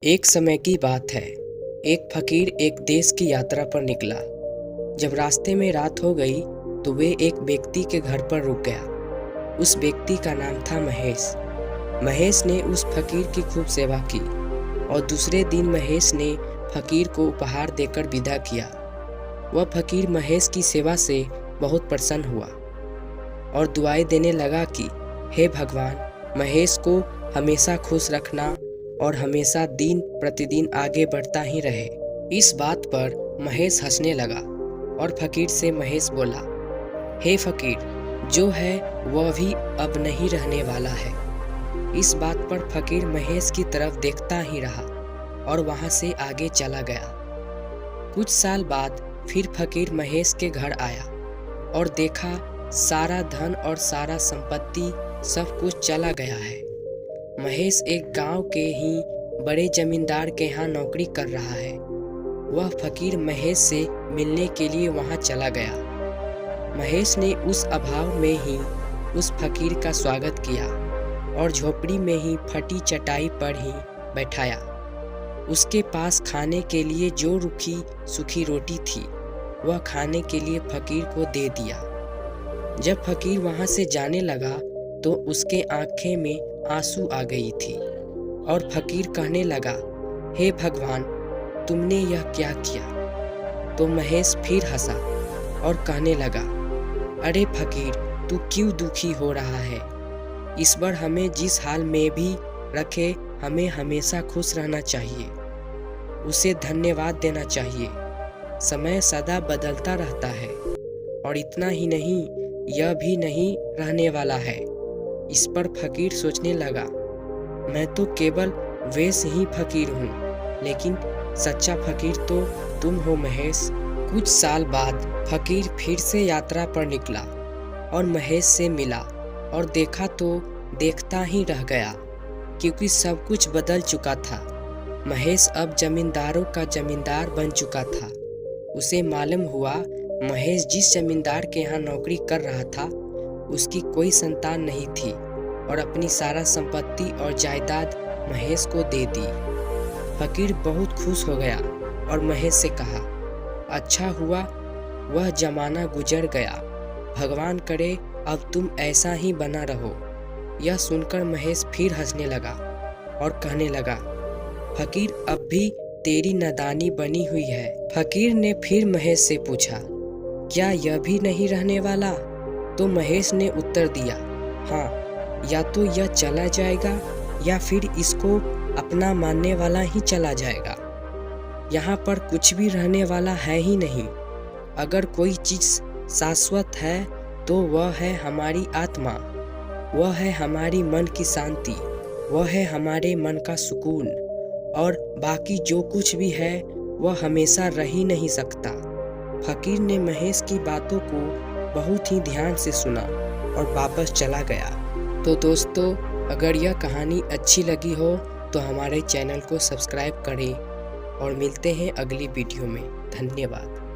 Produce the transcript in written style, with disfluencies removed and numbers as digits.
एक समय की बात है। एक फकीर एक देश की यात्रा पर निकला। जब रास्ते में रात हो गई तो वे एक व्यक्ति के घर पर रुक गया। उस व्यक्ति का नाम था महेश। महेश ने उस फकीर की खूब सेवा की और दूसरे दिन महेश ने फकीर को उपहार देकर विदा किया। वह फकीर महेश की सेवा से बहुत प्रसन्न हुआ और दुआएं देने लगा कि हे भगवान, महेश को हमेशा खुश रखना और हमेशा दिन प्रतिदिन आगे बढ़ता ही रहे। इस बात पर महेश हंसने लगा और फकीर से महेश बोला, हे फकीर, जो है वह भी अब नहीं रहने वाला है। इस बात पर फकीर महेश की तरफ देखता ही रहा और वहां से आगे चला गया। कुछ साल बाद फिर फकीर महेश के घर आया और देखा सारा धन और सारा संपत्ति सब कुछ चला गया है। महेश एक गांव के ही बड़े जमींदार के यहाँ नौकरी कर रहा है। वह फकीर महेश से मिलने के लिए वहां चला गया। महेश ने उस अभाव में ही उस फकीर का स्वागत किया और झोपड़ी में ही फटी चटाई पर ही बैठाया। उसके पास खाने के लिए जो रूखी सूखी रोटी थी वह खाने के लिए फकीर को दे दिया। जब फकीर वहां से जाने लगा तो उसके आंखें में आंसू आ गई थी और फकीर कहने लगा, हे भगवान, तुमने यह क्या किया? तो महेश फिर हंसा और कहने लगा, अरे फकीर, तू क्यों दुखी हो रहा है? ईश्वर हमें जिस हाल में भी रखे हमें हमेशा खुश रहना चाहिए, उसे धन्यवाद देना चाहिए। समय सदा बदलता रहता है और इतना ही नहीं, यह भी नहीं रहने वाला है। इस पर फकीर सोचने लगा, मैं तो केवल वैसे ही फकीर हूँ, लेकिन सच्चा फकीर तो तुम हो महेश। कुछ साल बाद फकीर फिर से यात्रा पर निकला और महेश से मिला और देखा तो देखता ही रह गया, क्योंकि सब कुछ बदल चुका था। महेश अब जमींदारों का जमींदार बन चुका था। उसे मालूम हुआ महेश जिस जमींदार के यहाँ नौकरी कर रहा था उसकी कोई संतान नहीं थी और अपनी सारा संपत्ति और जायदाद महेश को दे दी। फकीर बहुत खुश हो गया और महेश से कहा, अच्छा हुआ वह जमाना गुजर गया, भगवान करे अब तुम ऐसा ही बना रहो। यह सुनकर महेश फिर हंसने लगा और कहने लगा, फकीर, अब भी तेरी नादानी बनी हुई है। फकीर ने फिर महेश से पूछा, क्या यह भी नहीं रहने वाला? तो महेश ने उत्तर दिया, हाँ, या तो यह चला जाएगा या फिर इसको अपना मानने वाला ही चला जाएगा। यहाँ पर कुछ भी रहने वाला है ही नहीं। अगर कोई चीज शाश्वत है तो वह है हमारी आत्मा, वह है हमारी मन की शांति, वह है हमारे मन का सुकून, और बाकी जो कुछ भी है वह हमेशा रह ही नहीं सकता। फकीर ने महेश की बातों को बहुत ही ध्यान से सुना और वापस चला गया। तो दोस्तों, अगर यह कहानी अच्छी लगी हो तो हमारे चैनल को सब्सक्राइब करें और मिलते हैं अगली वीडियो में। धन्यवाद।